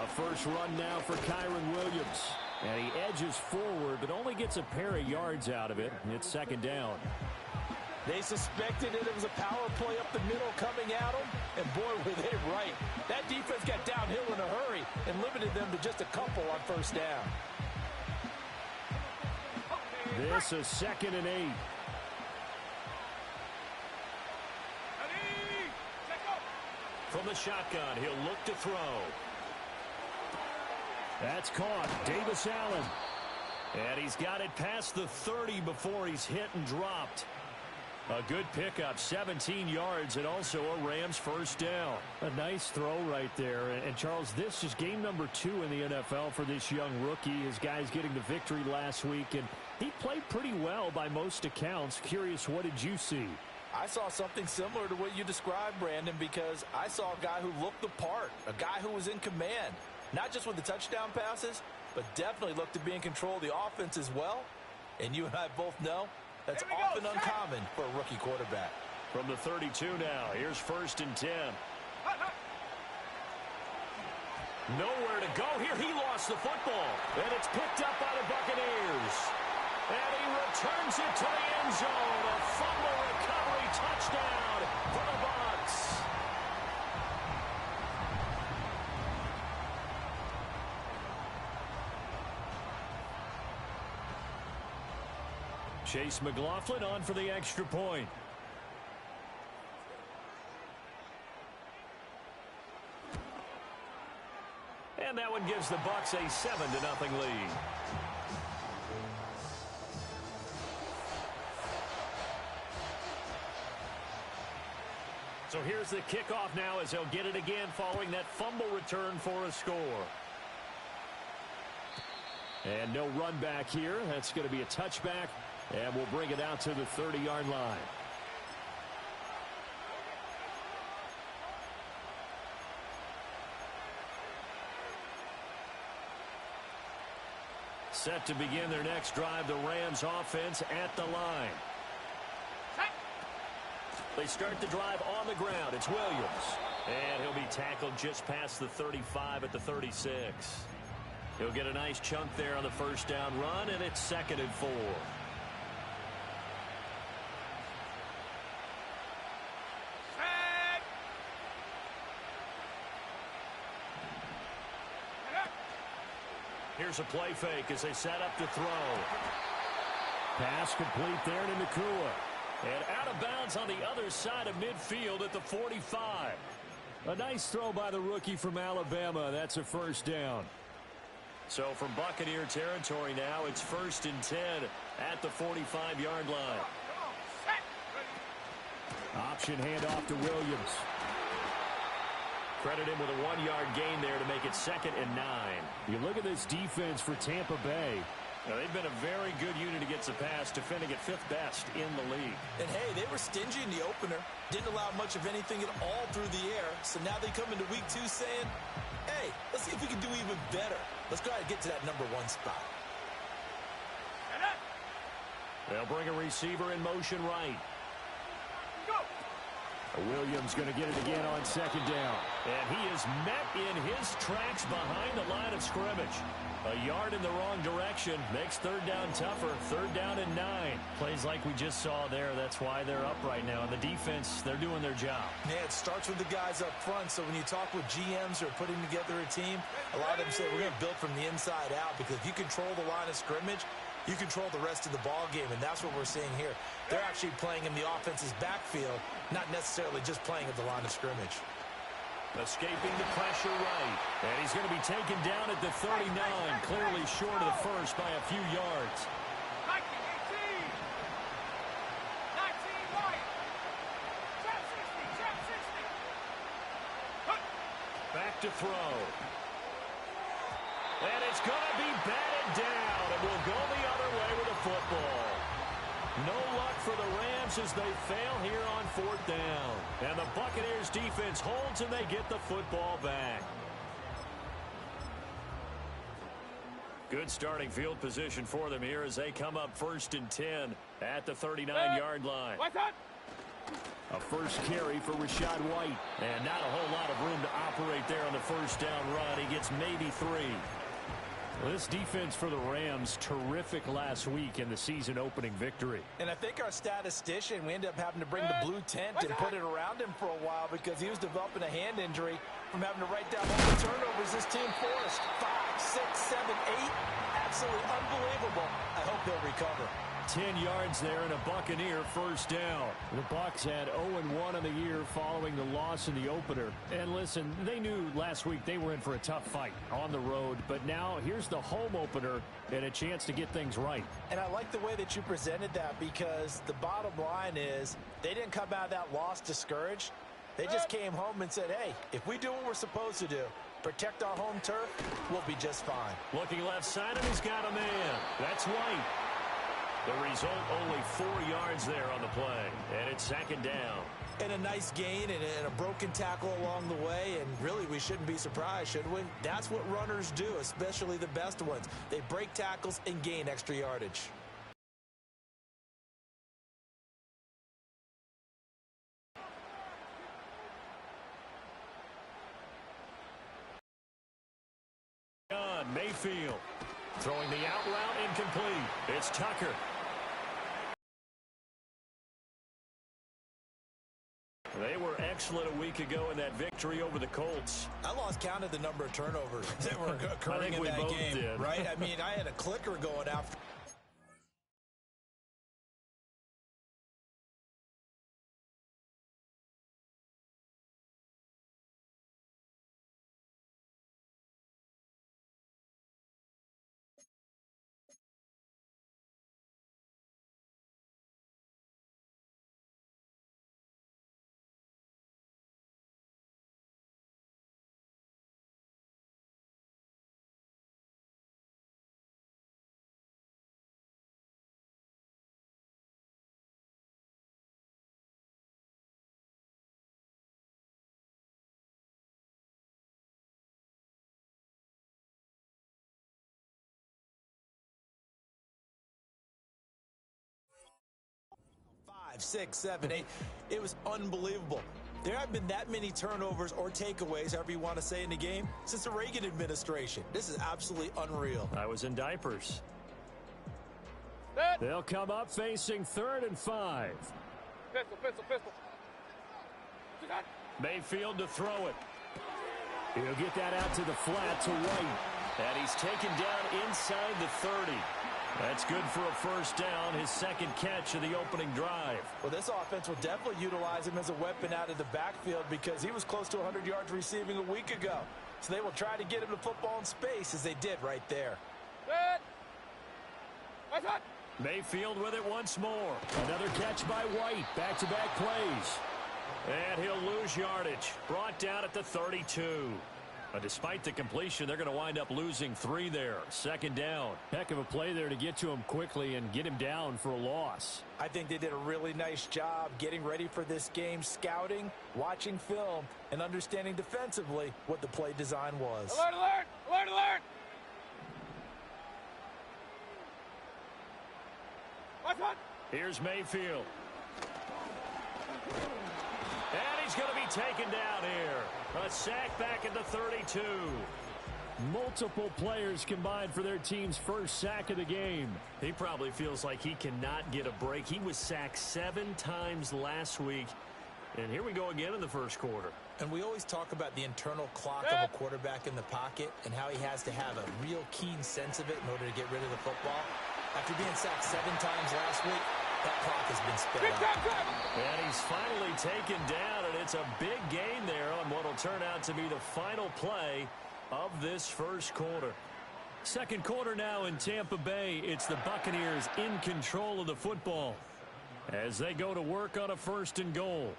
First run now for Kyron Williams. And he edges forward, but only gets a pair of yards out of it. It's second down. They suspected it was a power play up the middle coming at them, and boy, were they right. That defense got downhill in a hurry and limited them to just a couple on first down. This is 2nd and 8. From the shotgun, he'll look to throw. That's caught. Davis Allen. And he's got it past the 30 before he's hit and dropped. A good pickup, 17 yards, and also a Rams first down. A nice throw right there. And Charles, this is game number 2 in the NFL for this young rookie. His guys getting the victory last week, and he played pretty well by most accounts. Curious, what did you see? I saw something similar to what you described, Brandon, because I saw a guy who looked the part, a guy who was in command, not just with the touchdown passes, but definitely looked to be in control of the offense as well. And you and I both know that's often uncommon for a rookie quarterback. From the 32 now, here's 1st and 10. Nowhere to go here. He lost the football. And it's picked up by the Buccaneers. And he returns it to the end zone. A fumble recovery touchdown for the Bucs. Chase McLaughlin on for the extra point. And that one gives the Bucs a 7-0 lead. So here's the kickoff now as they'll get it again following that fumble return for a score. And no run back here. That's going to be a touchback. And we'll bring it out to the 30-yard line. Set to begin their next drive, the Rams offense at the line. They start the drive on the ground. It's Williams. And he'll be tackled just past the 35 at the 36. He'll get a nice chunk there on the first down run, and it's 2nd and 4. Here's a play fake as they set up to throw. Pass complete there to Nakua. And out of bounds on the other side of midfield at the 45. A nice throw by the rookie from Alabama. That's a first down. So from Buccaneer territory now, it's 1st and 10 at the 45-yard line. Option handoff to Williams. Credit him with a 1-yard gain there to make it 2nd and 9. You look at this defense for Tampa Bay. Now, they've been a very good unit against the pass, defending at 5th best in the league. And, hey, they were stingy in the opener. Didn't allow much of anything at all through the air. So now they come into week 2 saying, hey, let's see if we can do even better. Let's go ahead and get to that number 1 spot. They'll bring a receiver in motion right. Williams going to get it again on 2nd down. And he is met in his tracks behind the line of scrimmage. A yard in the wrong direction makes 3rd down tougher. 3rd down and 9. Plays like we just saw there. That's why they're up right now. And the defense, they're doing their job. Yeah, it starts with the guys up front. So when you talk with GMs who are putting together a team, a lot of them say we're going to build from the inside out, because if you control the line of scrimmage, you control the rest of the ball game, and that's what we're seeing here. They're actually playing in the offense's backfield, not necessarily just playing at the line of scrimmage. Escaping the pressure right. And he's going to be taken down at the 39, clearly short of the first by a few yards. 19, 18. 19, right. Trap 60. Back to throw. And it's going to be batted down, and will go the other way with the football. No luck for the Rams as they fail here on 4th down. And the Buccaneers defense holds, and they get the football back. Good starting field position for them here as they come up 1st and 10 at the 39-yard line. What's that? A first carry for Rachaad White. And not a whole lot of room to operate there on the first down run. He gets maybe 3. Well, this defense for the Rams, terrific last week in the season-opening victory. And I think our statistician, we ended up having to bring the blue tent and put it around him for a while because he was developing a hand injury from having to write down all the turnovers this team forced. 5, 6, 7, 8. Absolutely unbelievable. I hope he'll recover. 10 yards there and a Buccaneer first down. The Bucs had 0-1 on the year following the loss in the opener. And listen, they knew last week they were in for a tough fight on the road. But now here's the home opener and a chance to get things right. And I like the way that you presented that because the bottom line is they didn't come out of that loss discouraged. They just came home and said, hey, if we do what we're supposed to do, protect our home turf, we'll be just fine. Looking left side, and he's got a man. That's White. The result, only 4 yards there on the play, and it's 2nd down. And a nice gain and a broken tackle along the way, and really we shouldn't be surprised, should we? That's what runners do, especially the best ones. They break tackles and gain extra yardage. Mayfield throwing the out route incomplete. It's Tucker. They were excellent a week ago in that victory over the Colts. I lost count of the number of turnovers that were occurring in that game, did. Right? I mean, I had a clicker going after. Five, 6, 7, 8. It was unbelievable. There haven't been that many turnovers or takeaways, however you want to say, in the game since the Reagan administration. This is absolutely unreal. I was in diapers. They'll come up facing 3rd and 5. Pistol. Mayfield to throw it. He'll get that out to the flat to White. And he's taken down inside the 30. That's good for a first down, his 2nd catch of the opening drive. Well, this offense will definitely utilize him as a weapon out of the backfield because he was close to 100 yards receiving a week ago. So they will try to get him the football in space as they did right there. Mayfield with it once more. Another catch by White. Back-to-back plays. And he'll lose yardage. Brought down at the 32. Despite the completion, they're going to wind up losing 3 there. 2nd down. Heck of a play there to get to him quickly and get him down for a loss. I think they did a really nice job getting ready for this game, scouting, watching film, and understanding defensively what the play design was. Alert, alert! Alert, alert! Here's Mayfield. And he's going to be taken down here. A sack back at the 32. Multiple players combined for their team's first sack of the game. He probably feels like he cannot get a break. He was sacked 7 times last week. And here we go again in the first quarter. And we always talk about the internal clock of a quarterback in the pocket and how he has to have a real keen sense of it in order to get rid of the football. After being sacked 7 times last week, that clock has been sped up. And he's finally taken down, and it's a big gain there on what will turn out to be the final play of this first quarter. Second quarter now in Tampa Bay. It's the Buccaneers in control of the football as they go to work on a 1st and goal.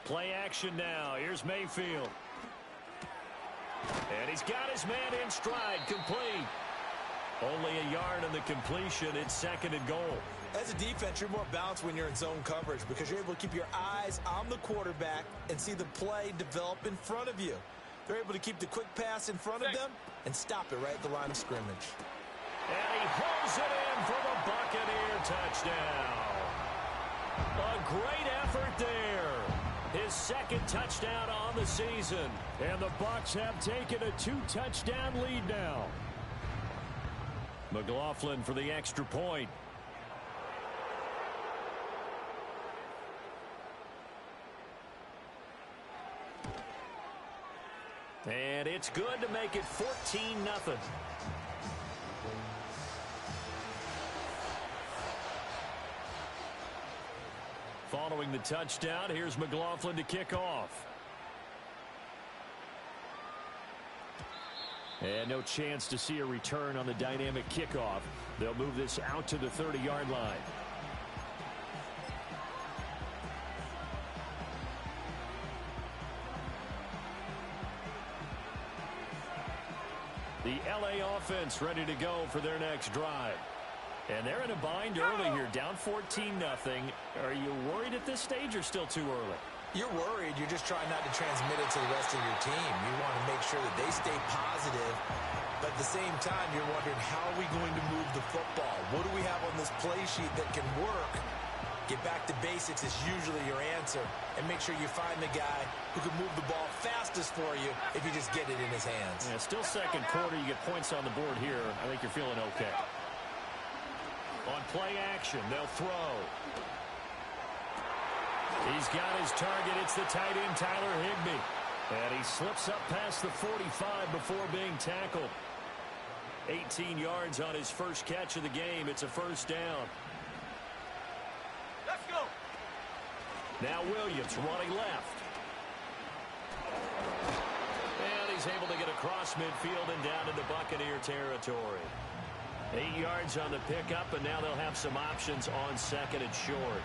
Play action now. Here's Mayfield. And he's got his man in stride, complete. Only a yard on the completion. It's second and goal. As a defense, you're more balanced when you're in zone coverage because you're able to keep your eyes on the quarterback and see the play develop in front of you. They're able to keep the quick pass in front of them and stop it right at the line of scrimmage. And he holds it in for the Buccaneer touchdown. A great effort there. His second touchdown on the season. And the Bucs have taken a 2-touchdown lead now. McLaughlin for the extra point. And it's good to make it 14-0. Following the touchdown, here's McLaughlin to kick off. And no chance to see a return on the dynamic kickoff. They'll move this out to the 30-yard line. The LA offense ready to go for their next drive. And they're in a bind early here, down 14-0. Are you worried at this stage or still too early? You're worried. You're just trying not to transmit it to the rest of your team. You want to make sure that they stay positive. But at the same time, you're wondering, how are we going to move the football? What do we have on this play sheet that can work? Get back to basics is usually your answer. And make sure you find the guy who can move the ball fastest for you if you just get it in his hands. Yeah, still second quarter. You get points on the board here. I think you're feeling okay. On play action, they'll throw. He's got his target. It's the tight end, Tyler Higbee. And he slips up past the 45 before being tackled. 18 yards on his first catch of the game. It's a first down. Let's go. Now Williams running left. And he's able to get across midfield and down into Buccaneer territory. 8 yards on the pickup, and now they'll have some options on second and short.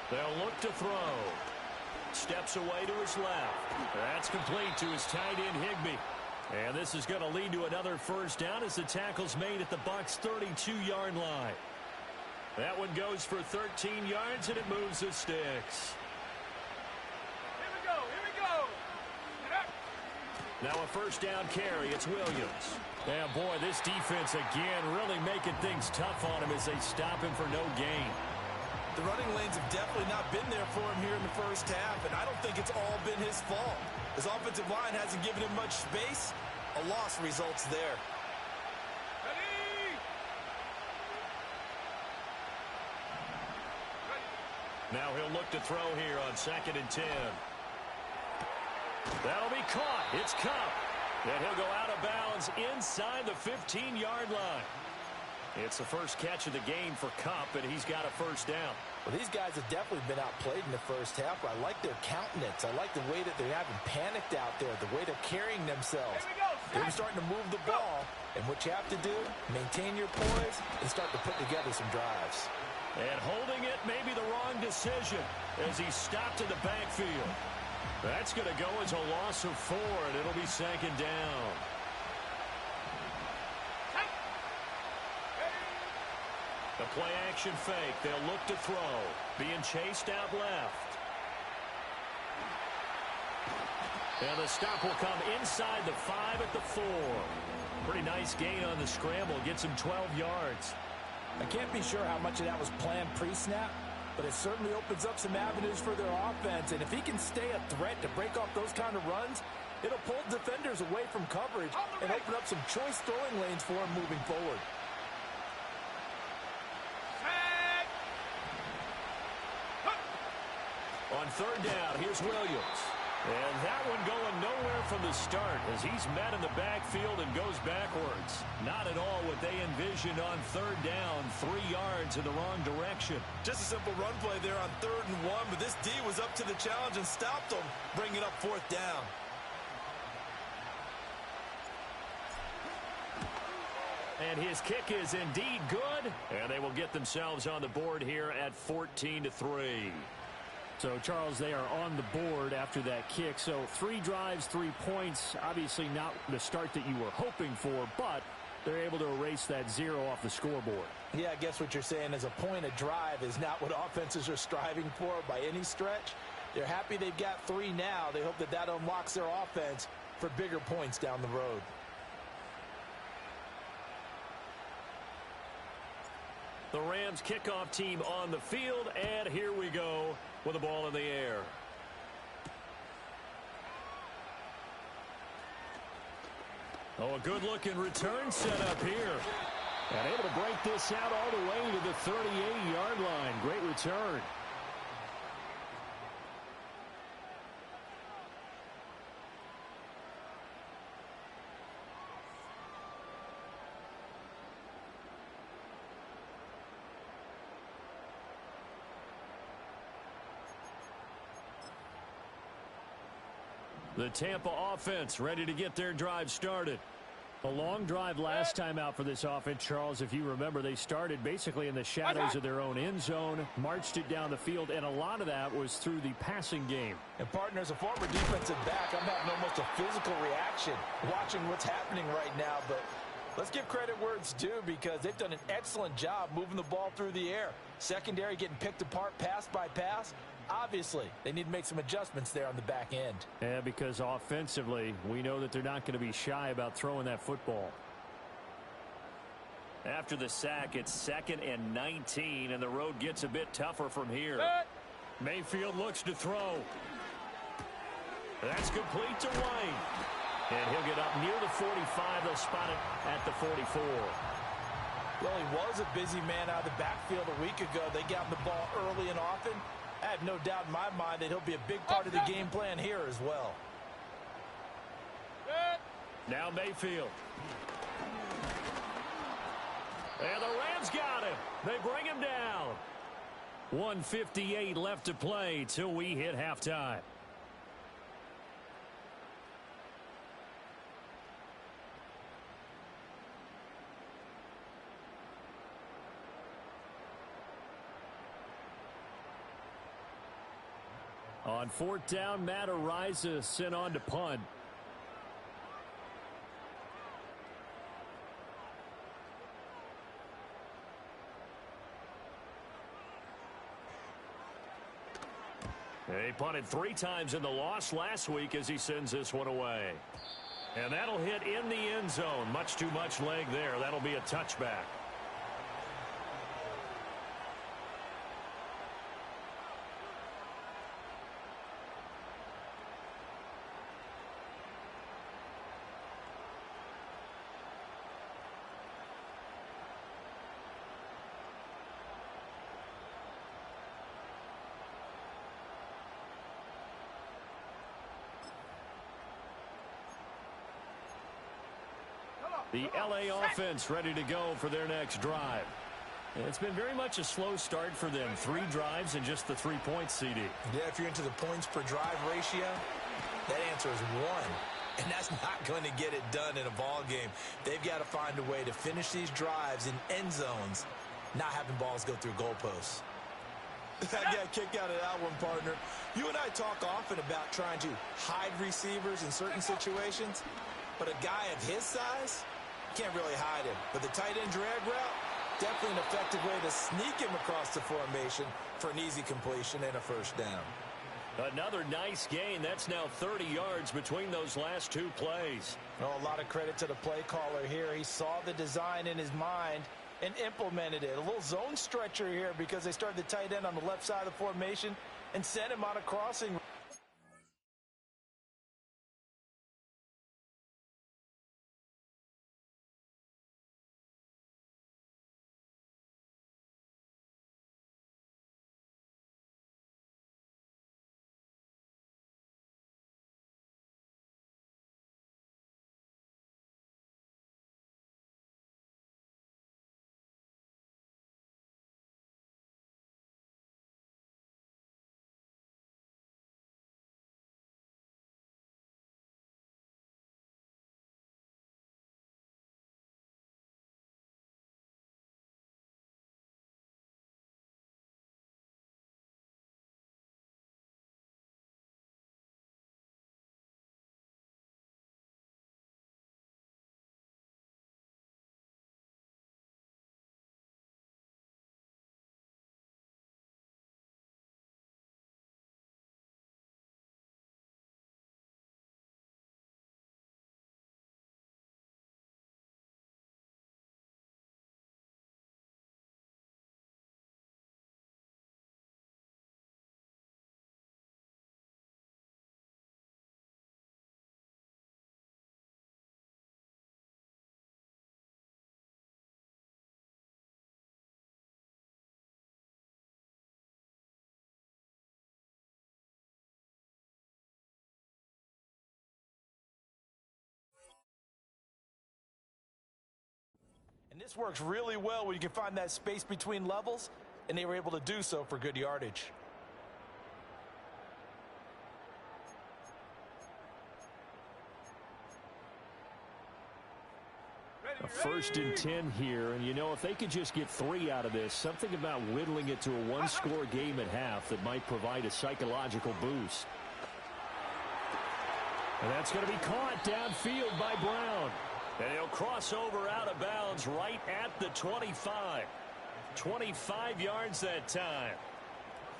They'll look to throw. Steps away to his left. That's complete to his tight end, Higbee. And this is going to lead to another first down as the tackle's made at the Bucs' 32-yard line. That one goes for 13 yards, and it moves the sticks. Now a first down carry. It's Williams. Yeah, boy, this defense again really making things tough on him as they stop him for no gain. The running lanes have definitely not been there for him here in the first half, and I don't think it's all been his fault. His offensive line hasn't given him much space. A loss results there. Now he'll look to throw here on second and 10. That'll be caught. It's Kupp. And he'll go out of bounds inside the 15-yard line. It's the first catch of the game for Kupp, and he's got a first down. Well, these guys have definitely been outplayed in the first half. I like their countenance. I like the way that they haven't panicked out there, the way they're carrying themselves. They're starting to move the ball, and what you have to do, maintain your poise and start to put together some drives. And holding it may be the wrong decision as he stopped in the backfield. That's going to go as a loss of 4, and it'll be second down. The play-action fake. They'll look to throw. Being chased out left. And the stop will come inside the 5 at the 4. Pretty nice gain on the scramble. Gets him 12 yards. I can't be sure how much of that was planned pre-snap, but it certainly opens up some avenues for their offense. And if he can stay a threat to break off those kind of runs, it'll pull defenders away from coverage and open up some choice throwing lanes for him moving forward. On third down, here's Williams. And that one going nowhere from the start as he's met in the backfield and goes backwards. Not at all what they envisioned on third down. 3 yards in the wrong direction. Just a simple run play there on 3rd and 1, but this D was up to the challenge and stopped them, bringing up 4th down. And his kick is indeed good. And they will get themselves on the board here at 14-3. So, Charles, they are on the board after that kick. So 3 drives, 3 points. Obviously not the start that you were hoping for, but they're able to erase that 0 off the scoreboard. Yeah, I guess what you're saying is a point a drive is not what offenses are striving for by any stretch. They're happy they've got 3 now. They hope that that unlocks their offense for bigger points down the road. The Rams kickoff team on the field, and here we go with the ball in the air. Oh, a good-looking return set up here. And able to break this out all the way to the 38-yard line. Great return. The Tampa offense ready to get their drive started. A long drive last time out for this offense, Charles. If you remember, they started basically in the shadows of their own end zone, marched it down the field, and a lot of that was through the passing game. And, partner, as a former defensive back, I'm having almost a physical reaction watching what's happening right now. But let's give credit where it's due because they've done an excellent job moving the ball through the air. Secondary getting picked apart pass by pass. Obviously, they need to make some adjustments there on the back end. Yeah, because offensively, we know that they're not going to be shy about throwing that football. After the sack, it's 2nd and 19, and the road gets a bit tougher from here. Mayfield looks to throw. That's complete to White. And he'll get up near the 45. They'll spot it at the 44. Well, he was a busy man out of the backfield a week ago. They got him the ball early and often. I have no doubt in my mind that he'll be a big part of the game plan here as well. Now Mayfield. And the Rams got him. They bring him down. 1:58 left to play till we hit halftime. On 4th down, Matt Araiza sent on to punt. He punted 3 times in the loss last week as he sends this one away. And that'll hit in the end zone. Much too much leg there. That'll be a touchback. The LA offense ready to go for their next drive. It's been very much a slow start for them. 3 drives and just the 3 points, CD. Yeah, if you're into the points per drive ratio, that answer is 1. And that's not going to get it done in a ball game. They've got to find a way to finish these drives in end zones, not having balls go through goalposts. I got a kick out of that one, partner. You and I talk often about trying to hide receivers in certain situations, but a guy of his size can't really hide him. But the tight end drag route, definitely an effective way to sneak him across the formation for an easy completion and a first down. Another nice gain. That's now 30 yards between those last 2 plays. Oh, a lot of credit to the play caller here. He saw the design in his mind and implemented it. A little zone stretcher here because they started the tight end on the left side of the formation and sent him on a crossing. This works really well when you can find that space between levels, and they were able to do so for good yardage. A 1st and 10 here, and you know, if they could just get 3 out of this, something about whittling it to a one-score game at half that might provide a psychological boost. And that's going to be caught downfield by Brown. And he'll cross over out of bounds right at the 25. 25 yards that time.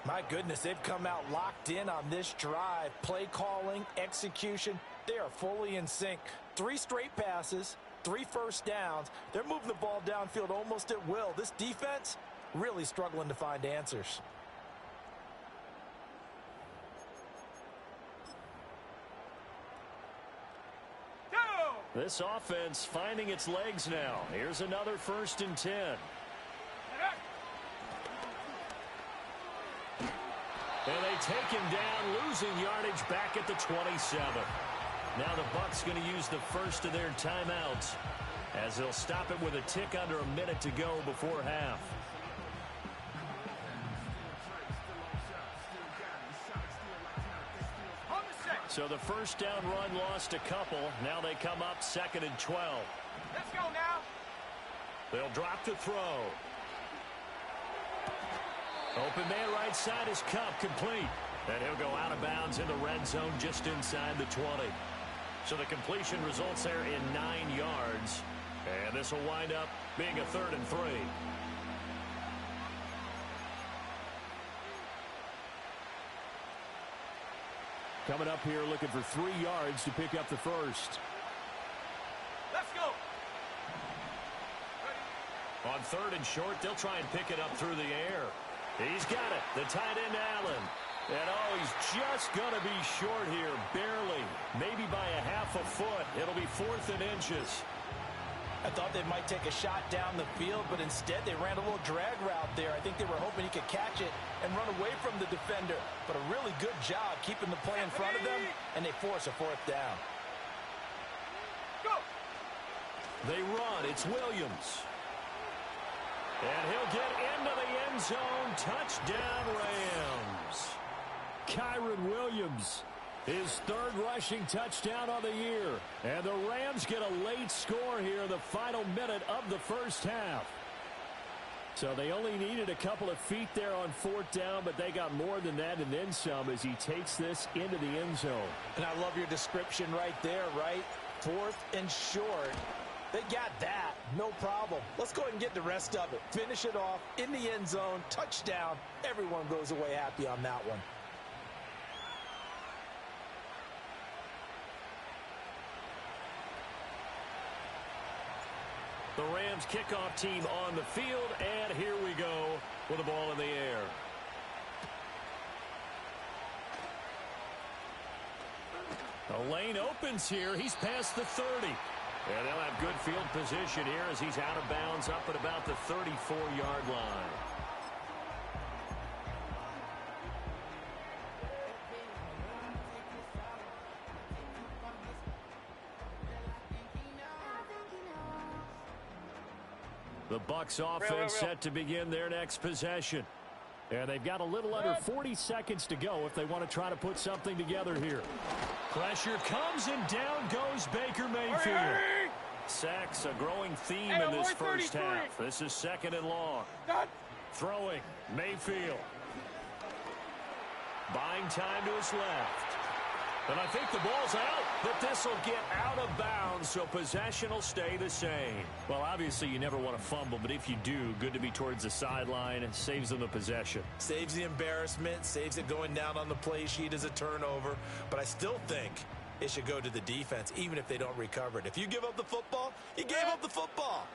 My goodness, they've come out locked in on this drive. Play calling, execution, they are fully in sync. 3 straight passes, 3 first downs. They're moving the ball downfield almost at will. This defense really struggling to find answers. This offense finding its legs now. Here's another 1st and 10. And they take him down, losing yardage back at the 27. Now the Bucs going to use the first of their timeouts as they'll stop it with a tick under a minute to go before half. So the first down run lost a couple. Now they come up 2nd and 12. Let's go now. They'll drop to throw. Open man right side is Cup, complete. And he'll go out of bounds in the red zone just inside the 20. So the completion results there in 9 yards. And this will wind up being a 3rd and 3. Coming up here looking for 3 yards to pick up the first. Let's go. On 3rd and short, they'll try and pick it up through the air. He's got it. The tight end, Allen. And, oh, he's just going to be short here, barely. Maybe by a half a foot. It'll be 4th and inches. I thought they might take a shot down the field, but instead they ran a little drag route there. I think they were hoping he could catch it and run away from the defender. But a really good job keeping the play in front of them, and they force a 4th down. Go. They run. It's Williams. And he'll get into the end zone. Touchdown, Rams. Kyron Williams, his 3rd rushing touchdown of the year. And the Rams get a late score here in the final minute of the first half. So they only needed a couple of feet there on 4th down, but they got more than that and then some as he takes this into the end zone. And I love your description right there, right? 4th and short. They got that. No problem. Let's go ahead and get the rest of it. Finish it off in the end zone. Touchdown. Everyone goes away happy on that one. The Rams kickoff team on the field, and here we go with the ball in the air. The lane opens here. He's past the 30. And they'll have good field position here as he's out of bounds up at about the 34-yard line. The Bucs offense set to begin their next possession. And they've got a little under 40 seconds to go if they want to try to put something together here. Pressure comes and down goes Baker Mayfield. Sacks a growing theme in this first half. This is 2nd and long. Throwing Mayfield. Buying time to his left. And I think the ball's out, but this will get out of bounds, so possession will stay the same. Well, obviously you never want to fumble, but if you do, good to be towards the sideline. It saves them the possession. Saves the embarrassment, saves it going down on the play sheet as a turnover. But I still think it should go to the defense, even if they don't recover it. If you give up the football, you gave up the football.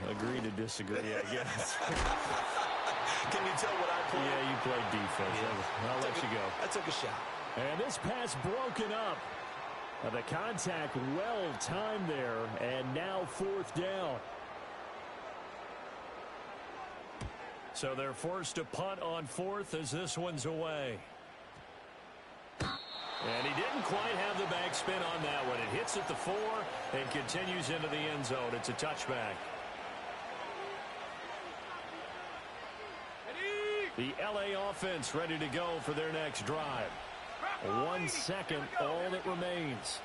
Agree to disagree, I guess. Can you tell what I played? Yeah, you played defense. Yeah. I'll let you go. I took a shot. And this pass broken up. The contact well timed there, and now 4th down. So they're forced to punt on 4th as this one's away. And he didn't quite have the backspin on that one. It hits at the 4 and continues into the end zone. It's a touchback. The LA offense ready to go for their next drive. 1 second, all that remains.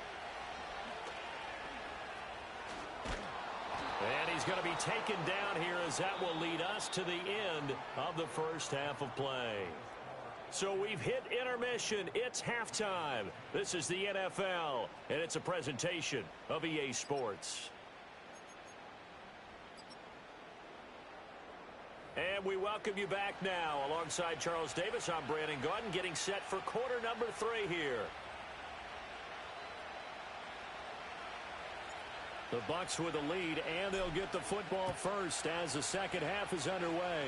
And he's going to be taken down here as that will lead us to the end of the first half of play. So we've hit intermission. It's halftime. This is the NFL, and it's a presentation of EA Sports. And we welcome you back now. Alongside Charles Davis, I'm Brandon Gaudin, getting set for quarter number 3 here. The Bucs with a lead, and they'll get the football first as the second half is underway.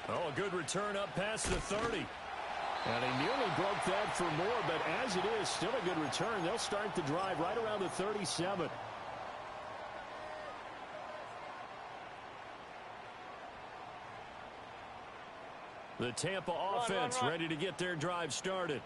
Oh, a good return up past the 30. And he nearly broke that for more, but as it is, still a good return. They'll start the drive right around the 37. The Tampa offense ready to get their drive started.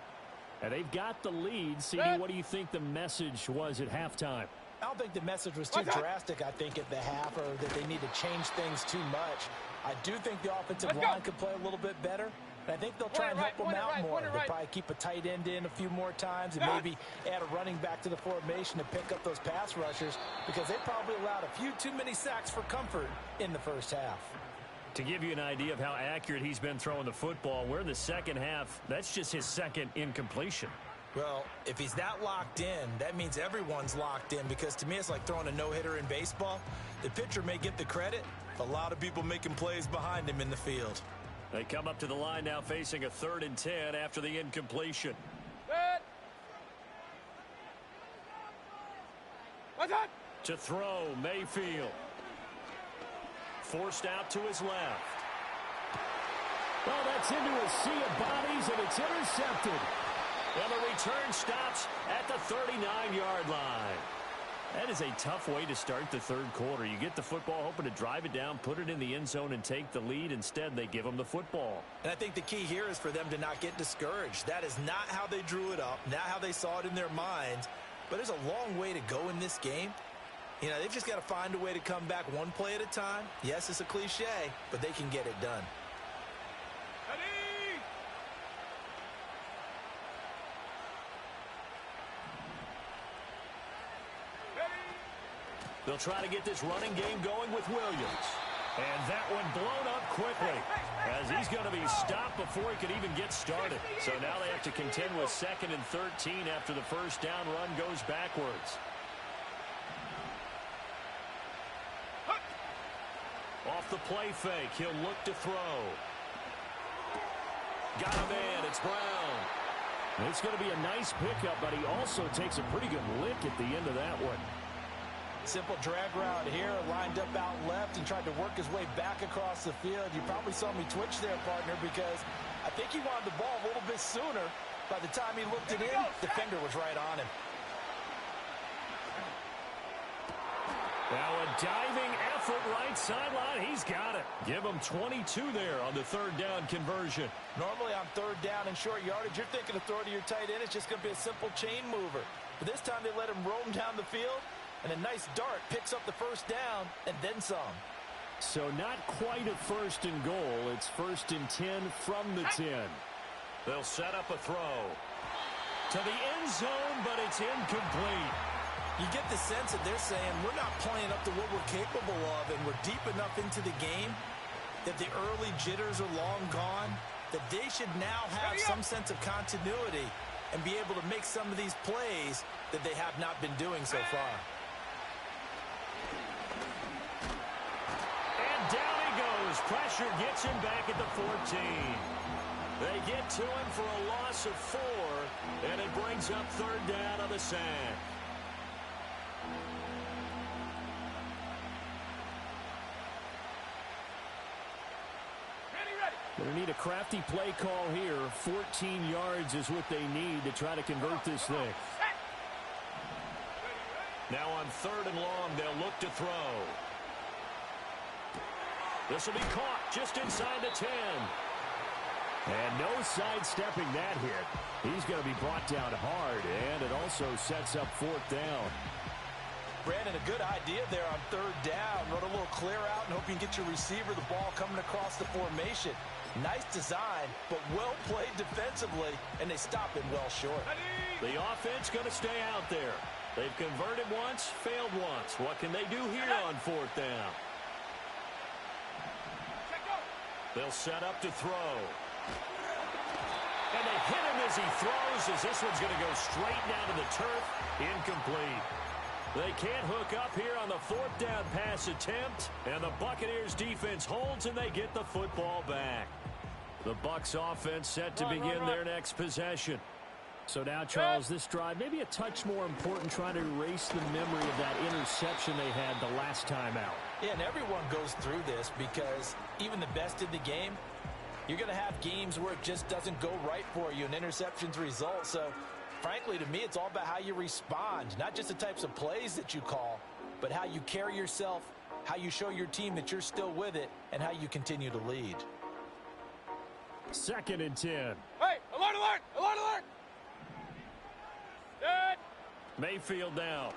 And they've got the lead. CD, what do you think the message was at halftime? I don't think the message was too drastic, I think, at the half, or that they need to change things too much. I do think the offensive line could play a little bit better. And I think they'll try and help them out more. They'll probably keep a tight end in a few more times and maybe add a running back to the formation to pick up those pass rushers, because they probably allowed a few too many sacks for comfort in the first half. To give you an idea of how accurate he's been throwing the football, we're in the second half. That's just his second incompletion. Well, if he's that locked in, that means everyone's locked in, because to me it's like throwing a no-hitter in baseball. The pitcher may get the credit, a lot of people making plays behind him in the field. They come up to the line now facing a 3rd and 10 after the incompletion. To throw, Mayfield. Forced out to his left. Well, that's into a sea of bodies, and it's intercepted. And the return stops at the 39-yard line. That is a tough way to start the third quarter. You get the football, hoping to drive it down, put it in the end zone, and take the lead. Instead, they give them the football. And I think the key here is for them to not get discouraged. That is not how they drew it up, not how they saw it in their minds. But there's a long way to go in this game. You know, they've just got to find a way to come back one play at a time. Yes, it's a cliche, but they can get it done. They'll try to get this running game going with Williams. And that one blown up quickly, as he's going to be stopped before he could even get started. So now they have to contend with 2nd and 13 after the first down run goes backwards. Off the play fake, he'll look to throw. Got a man, it's Brown. It's going to be a nice pickup, but he also takes a pretty good lick at the end of that one. Simple drag route here, lined up out left and tried to work his way back across the field. You probably saw me twitch there, partner, because I think he wanted the ball a little bit sooner. By the time he looked it in, the defender was right on him. Now a diving effort right sideline. He's got it. Give him 22 there on the 3rd down conversion. Normally on 3rd down and short yardage, you're thinking of throw to your tight end. It's just going to be a simple chain mover. But this time they let him roam down the field, and a nice dart picks up the first down and then some. So not quite a 1st and goal. It's 1st and 10 from the 10. They'll set up a throw to the end zone, but it's incomplete. You get the sense that they're saying we're not playing up to what we're capable of, and we're deep enough into the game that the early jitters are long gone, that they should now have some sense of continuity and be able to make some of these plays that they have not been doing so far. And down he goes. Pressure gets him back at the 14. They get to him for a loss of 4, and it brings up 3rd down on the sack. Going to need a crafty play call here. 14 yards is what they need to try to convert this thing. Now on 3rd and long, they'll look to throw. This will be caught just inside the 10. And no sidestepping that hit. He's going to be brought down hard, and it also sets up fourth down. Brandon, a good idea there on third down. Run a little clear out and hope you can get your receiver the ball coming across the formation. Nice design, but well played defensively, and they stop him well short. The offense going to stay out there. They've converted once, failed once. What can they do here on fourth down? They'll set up to throw. And they hit him as he throws, as this one's going to go straight down to the turf. Incomplete. They can't hook up here on the fourth down pass attempt, and the Buccaneers defense holds and they get the football back. The Bucs offense set to begin their next possession. So now, Charles, this drive maybe a touch more important, trying to erase the memory of that interception they had the last time out. Yeah, and everyone goes through this because even the best in the game, you're going to have games where it just doesn't go right for you, and interceptions result. So, frankly, to me, it's all about how you respond, not just the types of plays that you call, but how you carry yourself, how you show your team that you're still with it, and how you continue to lead. 2nd and 10. Hey, alert, alert, alert, alert! Dead! Mayfield down.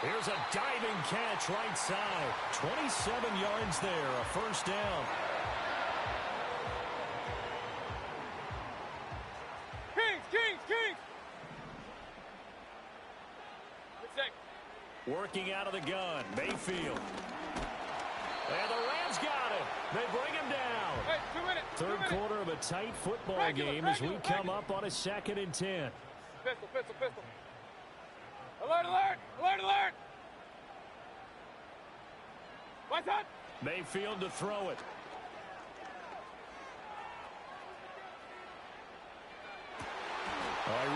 Here's a diving catch right side. 27 yards there, a first down. Kings! Working out of the gun, Mayfield. And the Rams got him. They bring him down. Hey, 2 minutes. Third quarter of a tight football game as we come up on a 2nd and 10. Pistol. Alert! What's that? Mayfield to throw it.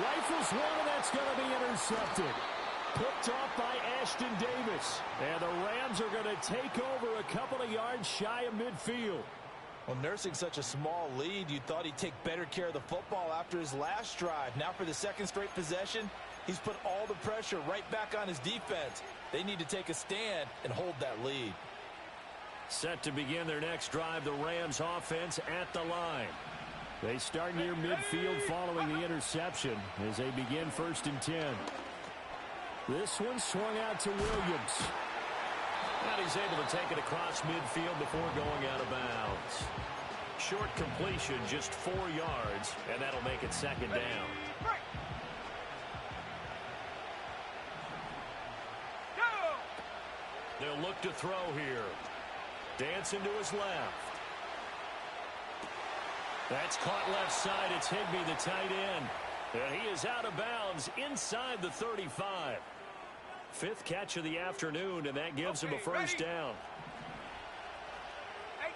Rifles one, and that's going to be intercepted. Picked off by Ashton Davis. And the Rams are going to take over a couple of yards shy of midfield. Well, nursing such a small lead, you thought he'd take better care of the football after his last drive. Now for the second straight possession, he's put all the pressure right back on his defense. They need to take a stand and hold that lead. Set to begin their next drive, the Rams offense at the line. They start near midfield following the interception as they begin 1st and 10. This one swung out to Williams. And he's able to take it across midfield before going out of bounds. Short completion, just 4 yards, and that'll make it 2nd down. They'll look to throw here. Dancing to his left. That's caught left side. It's Higbee, the tight end. And he is out of bounds inside the 35. 5th catch of the afternoon, and that gives him a first down. 18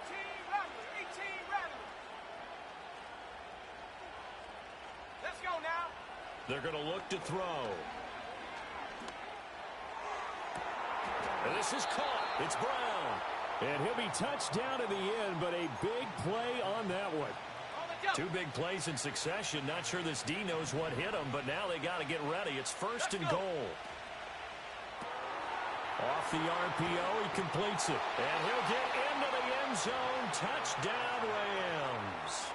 rattlers. Let's go now. They're going to look to throw. And this is caught. It's Brown. And he'll be touched down in the end, but a big play on that one. 2 big plays in succession. Not sure this D knows what hit him, but now they got to get ready. It's 1st and goal. Off the RPO, he completes it. And he'll get into the end zone. Touchdown, Rams.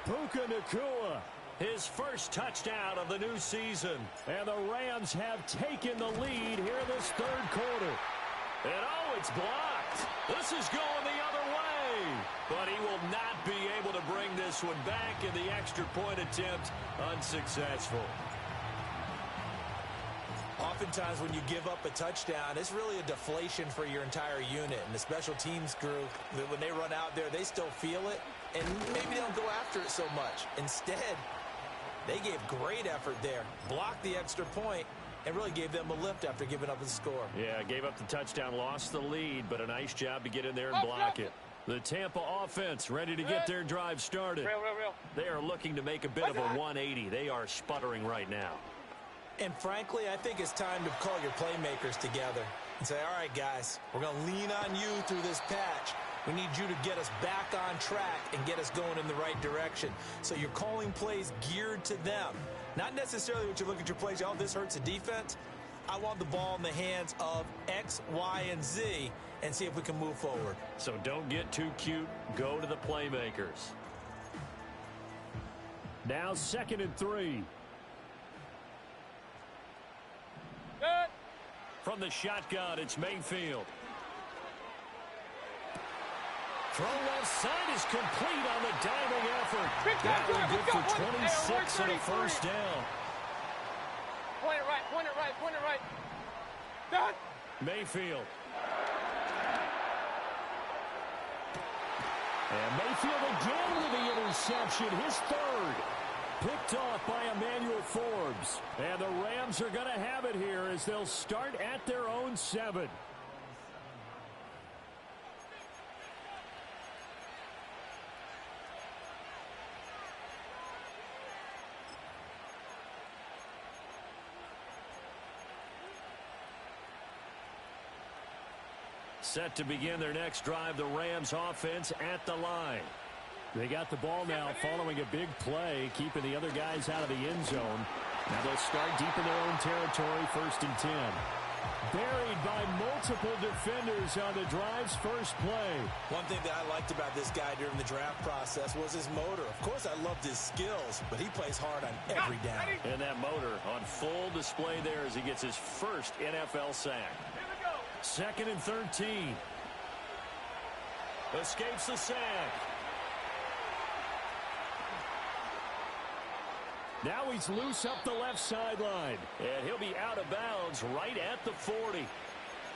Puka Nacua. His first touchdown of the new season. And the Rams have taken the lead here in this 3rd quarter. And oh, it's blocked. This is going the other way. But he will not be able to bring this one back, in the extra point attempt unsuccessful. Oftentimes when you give up a touchdown, it's really a deflation for your entire unit. And the special teams group, when they run out there, they still feel it. And maybe they don't go after it so much. Instead, they gave great effort there. Blocked the extra point and really gave them a lift after giving up the score. Yeah, gave up the touchdown, lost the lead, but a nice job to get in there and block it. The Tampa offense ready to get their drive started. Real. They are looking to make a bit of a 180. They are sputtering right now. And frankly, I think it's time to call your playmakers together and say, all right, guys, we're going to lean on you through this patch. We need you to get us back on track and get us going in the right direction. So you're calling plays geared to them. Not necessarily what you look at your plays, oh, this hurts the defense. I want the ball in the hands of X, Y, and Z, and see if we can move forward. So don't get too cute. Go to the playmakers. Now 2nd and 3. Good. From the shotgun, it's Mayfield. Throw left side is complete on the diving effort. That one good for 26 and a first down. Point it right, point it right, point it right. Done. Mayfield. And Mayfield again with the interception, his 3rd. Picked off by Emmanuel Forbes. And the Rams are going to have it here as they'll start at their own 7. Set to begin their next drive, the Rams offense at the line. They got the ball now following a big play, keeping the other guys out of the end zone. Now they'll start deep in their own territory, 1st and 10. Buried by multiple defenders on the drive's first play. One thing that I liked about this guy during the draft process was his motor. Of course, I loved his skills, but he plays hard on every down. And that motor on full display there as he gets his first NFL sack. 2nd and 13. Escapes the sack. Now he's loose up the left sideline. And he'll be out of bounds right at the 40.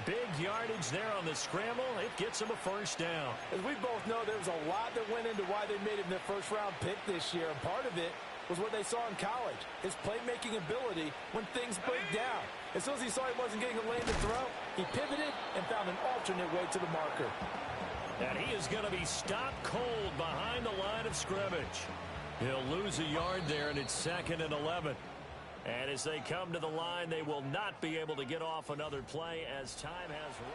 Big yardage there on the scramble. It gets him a first down. As we both know, there was a lot that went into why they made him their first-round pick this year. And part of it was what they saw in college, his playmaking ability when things break down. As soon as he saw he wasn't getting a lane to throw, he pivoted and found an alternate way to the marker. And he is going to be stopped cold behind the line of scrimmage. He'll lose a yard there, and it's 2nd and 11. And as they come to the line, they will not be able to get off another play as time has run.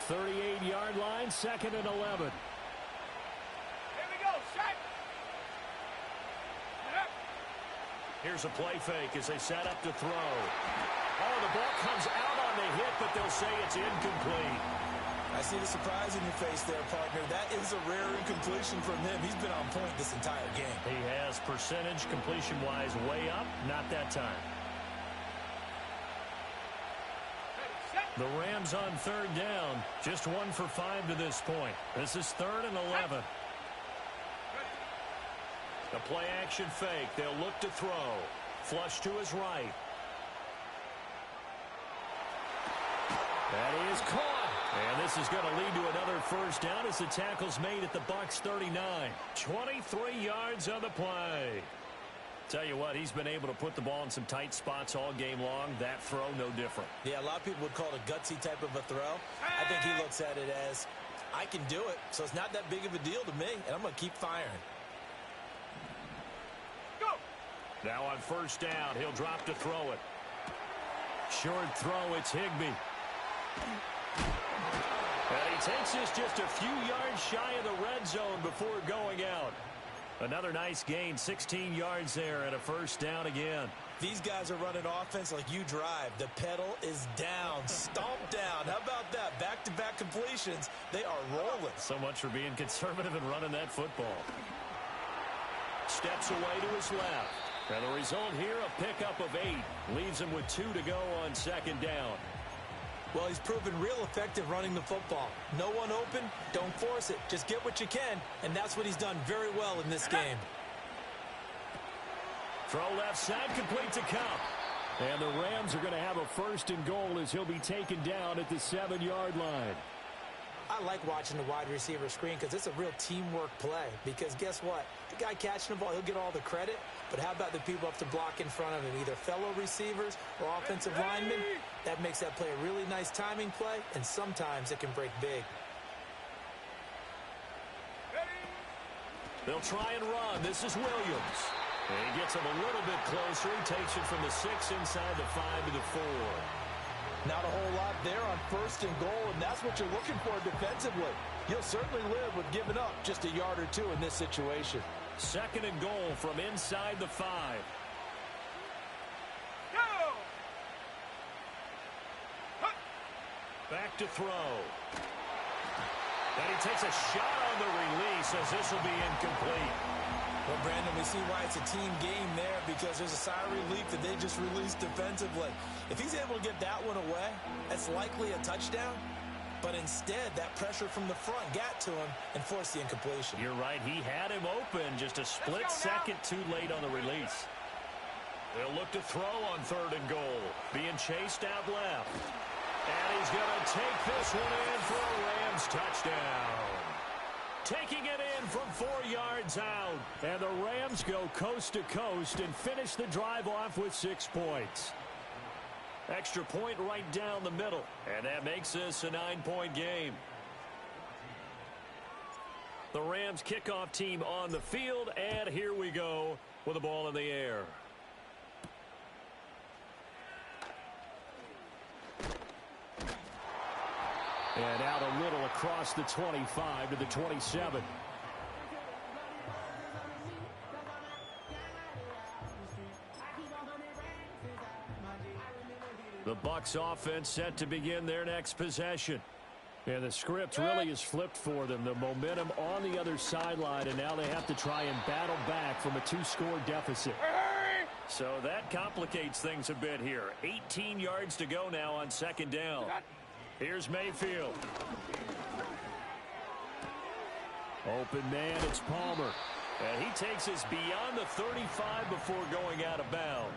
38-yard line, 2nd and 11. Here we go, shot. Here's a play fake as they set up to throw. Oh, the ball comes out on the hit, but they'll say it's incomplete. I see the surprise in your face there, partner. That is a rare incompletion from him. He's been on point this entire game. He has percentage completion-wise way up. Not that time. The Rams on 3rd down. Just 1 for 5 to this point. This is 3rd and 11. The play action fake. They'll look to throw. Flush to his right. That is caught. And this is going to lead to another first down as the tackle's made at the Bucs 39. 23 yards on the play. Tell you what, he's been able to put the ball in some tight spots all game long. That throw, no different. Yeah, a lot of people would call it a gutsy type of a throw. I think he looks at it as, I can do it, so it's not that big of a deal to me, and I'm going to keep firing. Go! Now on 1st down, he'll drop to throw it. Short throw, it's Higbee. And he takes this just a few yards shy of the red zone before going out. Another nice gain, 16 yards there and a first down again. These guys are running offense like you drive. The pedal is down, stomped down. How about that? Back-to-back completions. They are rolling. So much for being conservative and running that football. Steps away to his left. And the result here, a pickup of 8. Leaves him with 2 to go on 2nd down. Well, he's proven real effective running the football. No one open, don't force it. Just get what you can, and that's what he's done very well in this game. Throw left side, complete to Cup. And the Rams are going to have a 1st and goal as he'll be taken down at the 7-yard line. I like watching the wide receiver screen because it's a real teamwork play. Because guess what? The guy catching the ball, he'll get all the credit. But how about the people up to block in front of him, either fellow receivers or offensive linemen? That makes that play a really nice timing play, and sometimes it can break big. They'll try and run. This is Williams. And he gets him a little bit closer. He takes it from the 6 inside the 5 to the 4. Not a whole lot there on 1st and goal, and that's what you're looking for defensively. You'll certainly live with giving up just a yard or 2 in this situation. 2nd and goal from inside the 5. Go! Back to throw. And he takes a shot on the release as this will be incomplete. Well, Brandon, we see why it's a team game there because there's a sigh of relief that they just released defensively. If he's able to get that one away, that's likely a touchdown. But instead, that pressure from the front got to him and forced the incompletion. You're right. He had him open, just a split second too late on the release. They'll look to throw on 3rd and goal. Being chased out left. And he's going to take this one in for a Rams touchdown. Taking it in from 4 yards out. And the Rams go coast to coast and finish the drive off with 6 points. Extra point right down the middle. And that makes this a 9-point game. The Rams kickoff team on the field. And here we go with the ball in the air. And out a little across the 25 to the 27. The Bucs offense set to begin their next possession. And the script really is flipped for them. The momentum on the other sideline, and now they have to try and battle back from a 2-score deficit. So that complicates things a bit here. 18 yards to go now on 2nd down. Here's Mayfield. Open man, it's Palmer. And he takes us beyond the 35 before going out of bounds.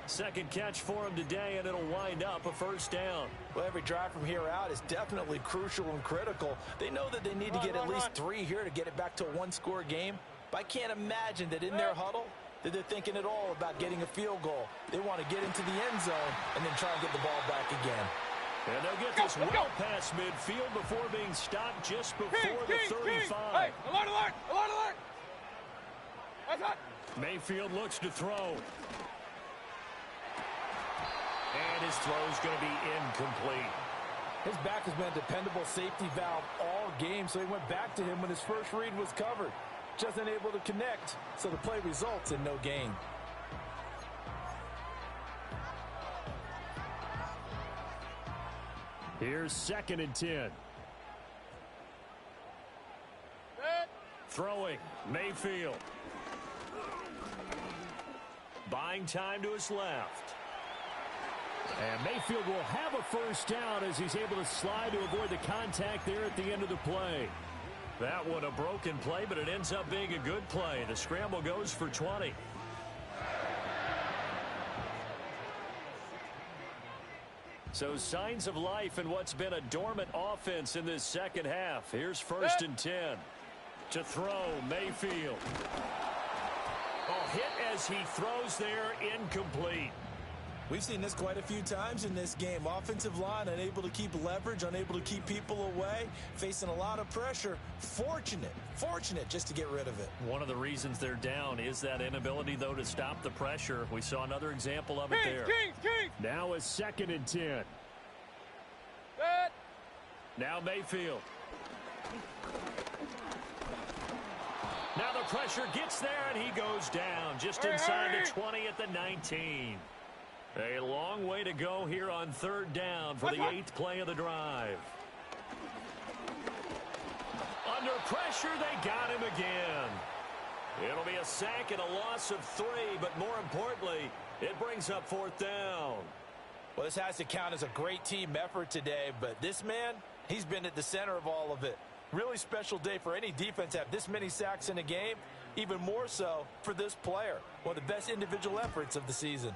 Second catch for him today, and it'll wind up a 1st down. Well, every drive from here out is definitely crucial and critical. They know that they need to get at least 3 here to get it back to a 1-score game. But I can't imagine that in their huddle that they're thinking at all about getting a field goal. They want to get into the end zone and then try and get the ball back again. And they'll get this well past midfield before being stopped just before the 35. Hey, alert, alert, alert, alert. That's hot. Mayfield looks to throw. And his throw's going to be incomplete. His back has been a dependable safety valve all game, so he went back to him when his first read was covered. Just unable to connect, so the play results in no gain. Here's 2nd and 10. Throwing, Mayfield. Buying time to his left. And Mayfield will have a 1st down as he's able to slide to avoid the contact there at the end of the play. That one a broken play, but it ends up being a good play. The scramble goes for 20. So signs of life in what's been a dormant offense in this second half. Here's 1st and 10. To throw, Mayfield. Hit as he throws there, incomplete. We've seen this quite a few times in this game. Offensive line unable to keep leverage, unable to keep people away, facing a lot of pressure. Fortunate just to get rid of it. One of the reasons they're down is that inability, though, to stop the pressure. We saw another example of it there. Now it's 2nd and 10. Now Mayfield. Now the pressure gets there, and he goes down just inside the 20 at the 19. A long way to go here on 3rd down for the 8th play of the drive. Under pressure, they got him again. It'll be a sack and a loss of 3, but more importantly, it brings up 4th down. Well, this has to count as a great team effort today, but this man, he's been at the center of all of it. Really special day for any defense to have this many sacks in a game, even more so for this player. One of the best individual efforts of the season.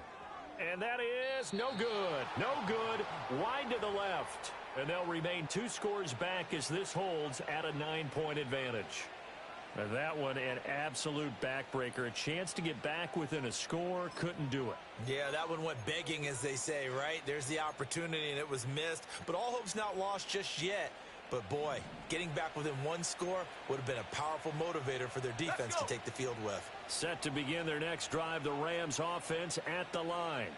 And that is no good. No good. Wide to the left. And they'll remain 2 scores back as this holds at a 9-point advantage. And that one an absolute backbreaker. A chance to get back within a score. Couldn't do it. Yeah, that one went begging, as they say, right? There's the opportunity, and it was missed. But all hope's not lost just yet. But, boy, getting back within 1 score would have been a powerful motivator for their defense to take the field with. Set to begin their next drive, the Rams offense at the line.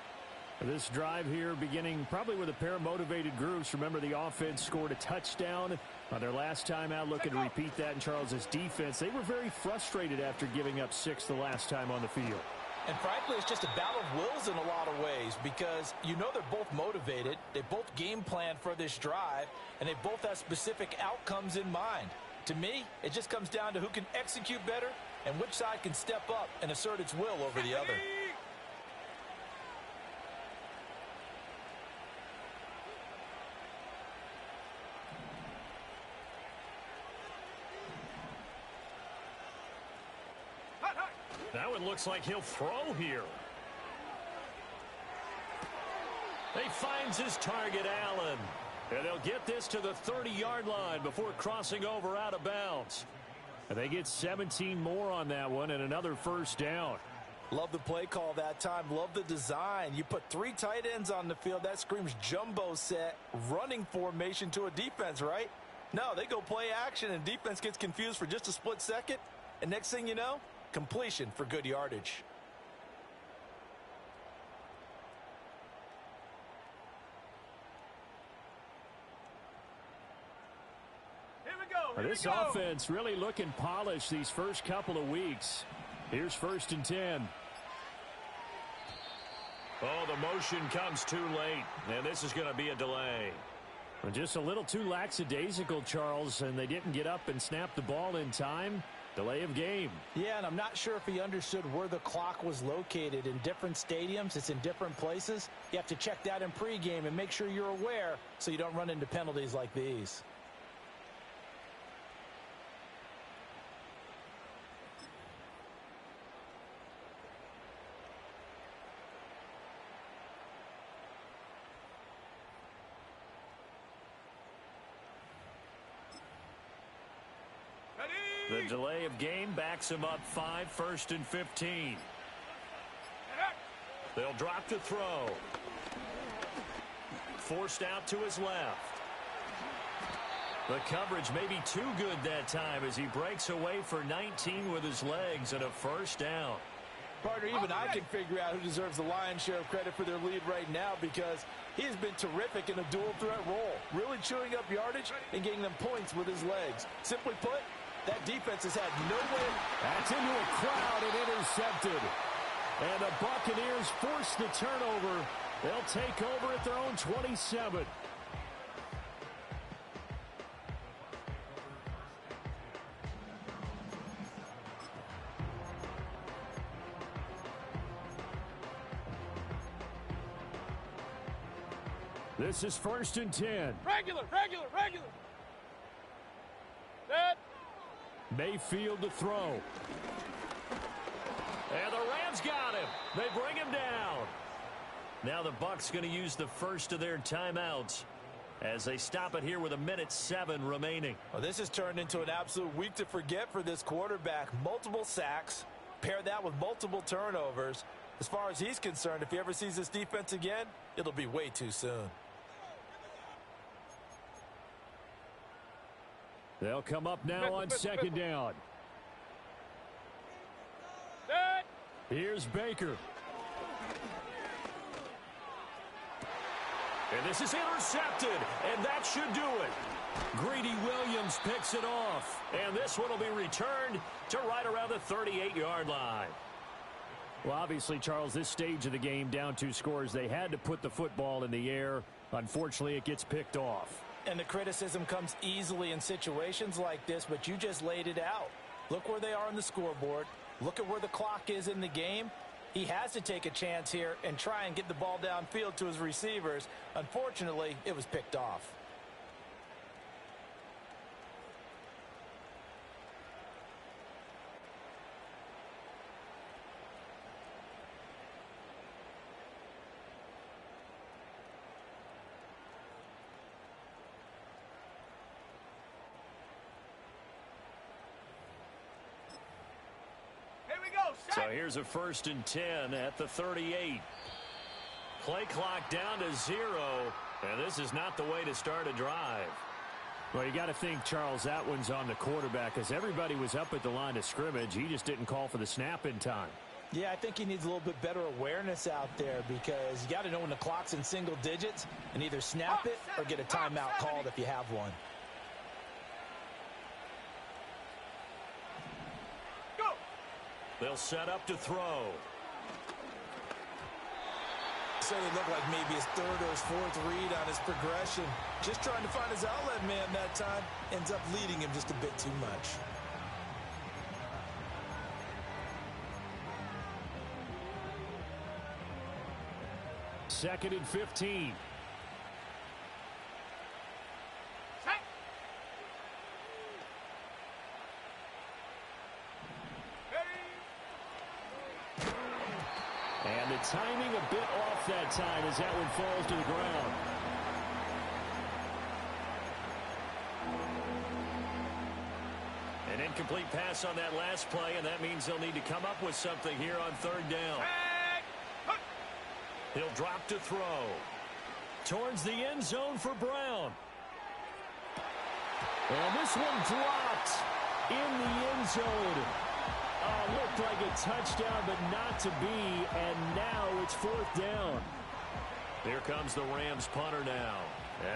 This drive here beginning probably with a pair of motivated groups. Remember, the offense scored a touchdown on their last time out. Looking to repeat that in Charles's defense. They were very frustrated after giving up 6 the last time on the field. And frankly, it's just a battle of wills in a lot of ways because you know they're both motivated, they both game plan for this drive, and they both have specific outcomes in mind. To me, it just comes down to who can execute better and which side can step up and assert its will over the other. That one looks like he'll throw here. He finds his target, Allen. And they'll get this to the 30-yard line before crossing over out of bounds. And they get 17 more on that one and another first down. Love the play call that time. Love the design. You put 3 tight ends on the field. That screams jumbo set, running formation to a defense, right? No, they go play action, and defense gets confused for just a split second. And next thing you know, completion for good yardage. This offense really looking polished these first couple of weeks. Here's 1st and 10. Oh, the motion comes too late, and this is going to be a delay. Just a little too lackadaisical, Charles, and they didn't get up and snap the ball in time. Delay of game. Yeah, and I'm not sure if he understood where the clock was located. In different stadiums, it's in different places. You have to check that in pregame and make sure you're aware so you don't run into penalties like these. The delay of game backs him up 5, 1st and 15. They'll drop to throw. Forced out to his left. The coverage may be too good that time as he breaks away for 19 with his legs and a first down. Partner, even I can figure out who deserves the lion's share of credit for their lead right now because he has been terrific in a dual threat role, really chewing up yardage and getting them points with his legs. Simply put, that defense has had no way. That's into a crowd and intercepted. And the Buccaneers force the turnover. They'll take over at their own 27. This is 1st and 10. Regular. Set. Mayfield to throw. And the Rams got him. They bring him down. Now the Bucs going to use the first of their timeouts as they stop it here with 1:07 remaining. Well, this has turned into an absolute week to forget for this quarterback. Multiple sacks. Pair that with multiple turnovers. As far as he's concerned, if he ever sees this defense again, it'll be way too soon. They'll come up now on 2nd down. Set. Here's Baker. And this is intercepted, and that should do it. Greedy Williams picks it off. And this one will be returned to right around the 38-yard line. Well, obviously, Charles, this stage of the game, down 2 scores, they had to put the football in the air. Unfortunately, it gets picked off. And the criticism comes easily in situations like this, but you just laid it out. Look where they are on the scoreboard. Look at where the clock is in the game. He has to take a chance here and try and get the ball downfield to his receivers. Unfortunately, it was picked off. So here's a 1st and 10 at the 38. Play clock down to 0, and this is not the way to start a drive. Well, you got to think, Charles, that one's on the quarterback as everybody was up at the line of scrimmage. He just didn't call for the snap in time. Yeah, I think he needs a little bit better awareness out there because you got to know when the clock's in single digits and either snap it or get a timeout called if you have one. They'll set up to throw. said it looked like maybe his third or his fourth read on his progression. Just trying to find his outlet man that time. Ends up leading him just a bit too much. Second and 15. And the timing a bit off that time as that one falls to the ground. An incomplete pass on that last play, and that means they'll need to come up with something here on third down. He'll drop to throw. Towards the end zone for Brown. And this one dropped in the end zone. Looked like a touchdown, but not to be, and now it's fourth down. Here comes the Rams punter now,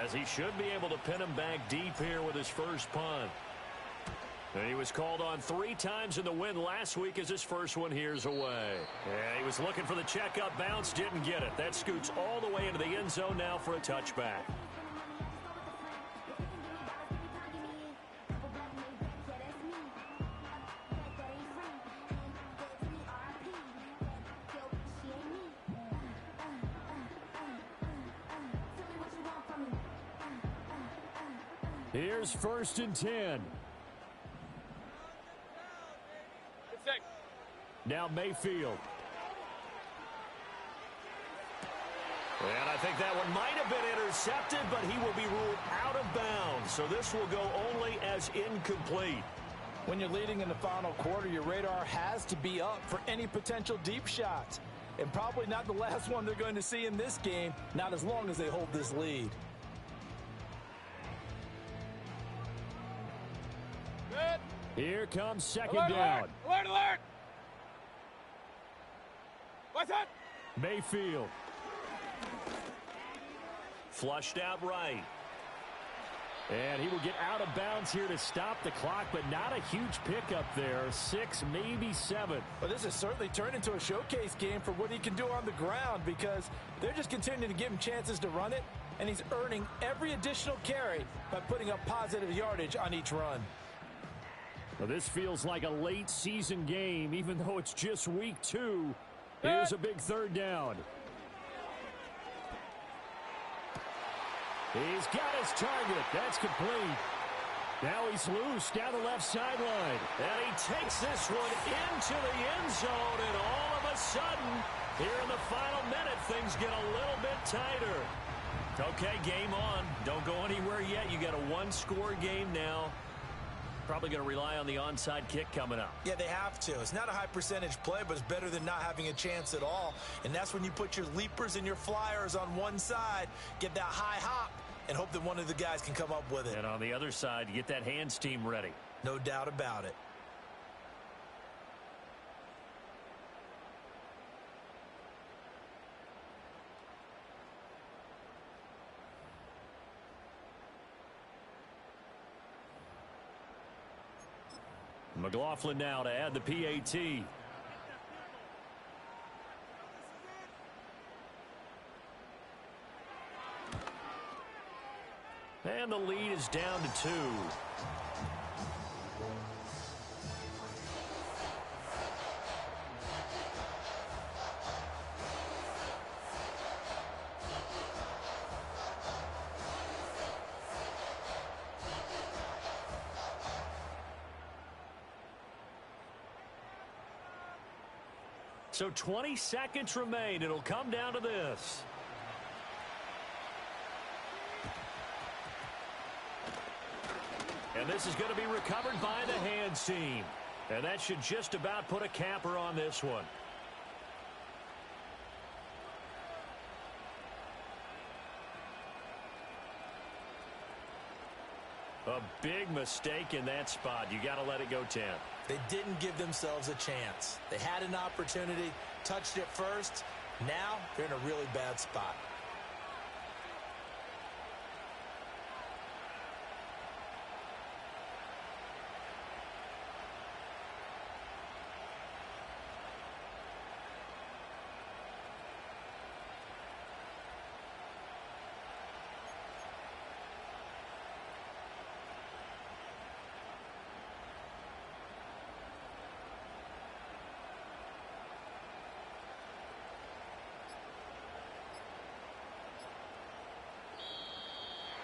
as he should be able to pin him back deep here with his first punt. And he was called on 3 times in the win last week as his first one here's away. And he was looking for the checkup bounce, didn't get it. That scoots all the way into the end zone now for a touchback. Here's first and 10. Now Mayfield. And I think that one might have been intercepted, but he will be ruled out of bounds. So this will go only as incomplete. When you're leading in the final quarter, your radar has to be up for any potential deep shots. And probably not the last one they're going to see in this game, not as long as they hold this lead. Here comes second down. Alert, alert! What's that? Mayfield. Flushed out right. And he will get out of bounds here to stop the clock, but not a huge pickup there. 6, maybe 7. But this has certainly turned into a showcase game for what he can do on the ground, because they're just continuing to give him chances to run it, and he's earning every additional carry by putting up positive yardage on each run. Well, this feels like a late season game, even though it's just week 2. Here's a big third down. He's got his target. That's complete. Now he's loose down the left sideline. And he takes this one into the end zone, and all of a sudden, here in the final minute, things get a little bit tighter. Okay, game on. Don't go anywhere yet. You got a 1-score game now. Probably going to rely on the onside kick coming up. Yeah, they have to. It's not a high percentage play, but it's better than not having a chance at all. And that's when you put your leapers and your flyers on one side, get that high hop, and hope that one of the guys can come up with it. And on the other side, you get that hands team ready. No doubt about it. McLaughlin now to add the PAT. And the lead is down to 2. So 20 seconds remain. It'll come down to this. And this is going to be recovered by the hands team. And that should just about put a capper on this one. A big mistake in that spot. You got to let it go 10. They didn't give themselves a chance. They had an opportunity, touched it first. Now they're in a really bad spot.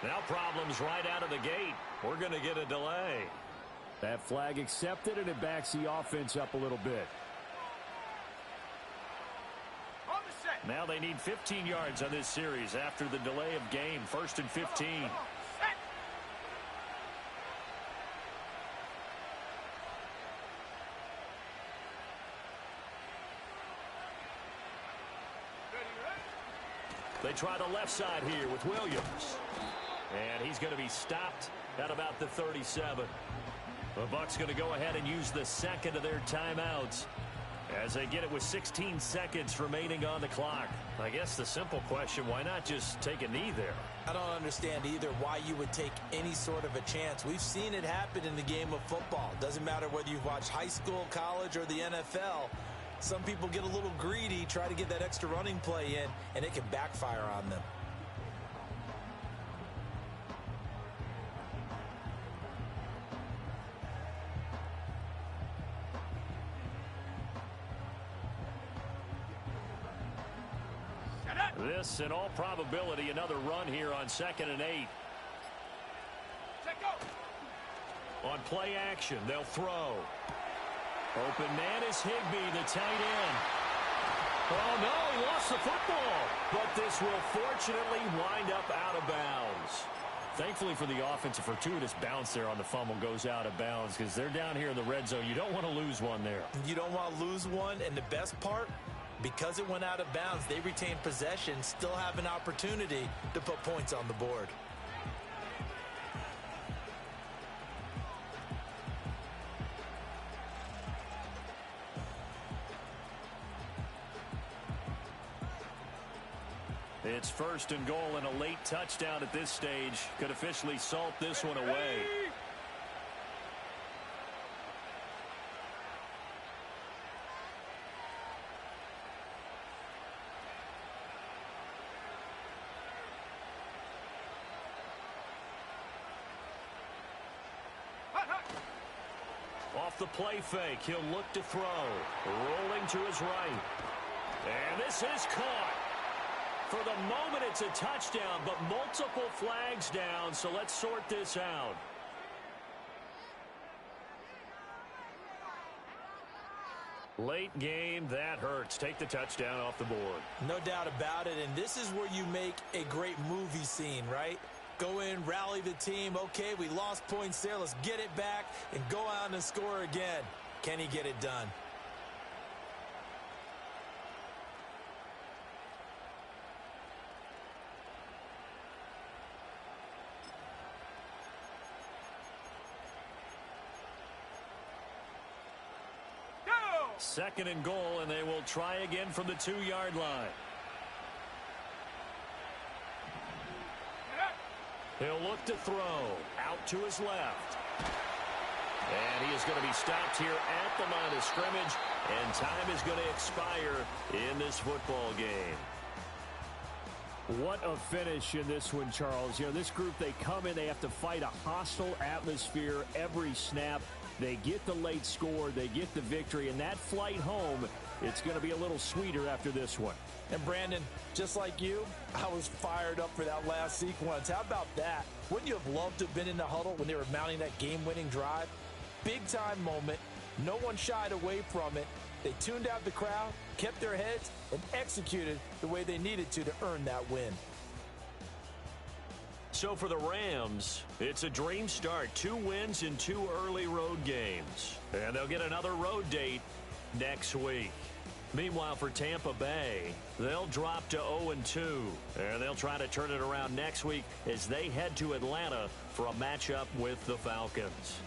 Now problems right out of the gate. We're going to get a delay. That flag accepted, and it backs the offense up a little bit. Now they need 15 yards on this series after the delay of game. 1st and 15. They try the left side here with Williams. And he's going to be stopped at about the 37. The Bucs going to go ahead and use the second of their timeouts as they get it with 16 seconds remaining on the clock. I guess the simple question, why not just take a knee there? I don't understand either why you would take any sort of a chance. We've seen it happen in the game of football. Doesn't matter whether you've watched high school, college, or the NFL. Some people get a little greedy, try to get that extra running play in, and it can backfire on them. This, in all probability, another run here on 2nd and 8. On play action, they'll throw. Open man is Higbee, the tight end. Oh, no, he lost the football. But this will fortunately wind up out of bounds. Thankfully for the offense, a fortuitous bounce there on the fumble goes out of bounds because they're down here in the red zone. You don't want to lose one there. You don't want to lose one, and the best part, because it went out of bounds, they retain possession, still have an opportunity to put points on the board. It's 1st and goal, and a late touchdown at this stage could officially salt this one away. Off the play fake, he'll look to throw. Rolling to his right. And this is caught. For the moment, it's a touchdown, but multiple flags down, so let's sort this out. Late game, that hurts. Take the touchdown off the board. No doubt about it, and this is where you make a great movie scene, right? Go in, rally the team. Okay, we lost points there. Let's get it back and go out and score again. Can he get it done? Second and goal, and they will try again from the 2-yard line. He'll look to throw. Out to his left. And he is going to be stopped here at the line of scrimmage, and time is going to expire in this football game. What a finish in this one, Charles. You know, this group, they come in, they have to fight a hostile atmosphere every snap. They get the late score, they get the victory, and that flight home, it's going to be a little sweeter after this one. And Brandon, just like you, I was fired up for that last sequence. How about that? Wouldn't you have loved to have been in the huddle when they were mounting that game-winning drive? Big-time moment. No one shied away from it. They tuned out the crowd, kept their heads, and executed the way they needed to earn that win. So for the Rams, it's a dream start. 2 wins in 2 early road games. And they'll get another road date next week. Meanwhile, for Tampa Bay, they'll drop to 0-2. And they'll try to turn it around next week as they head to Atlanta for a matchup with the Falcons.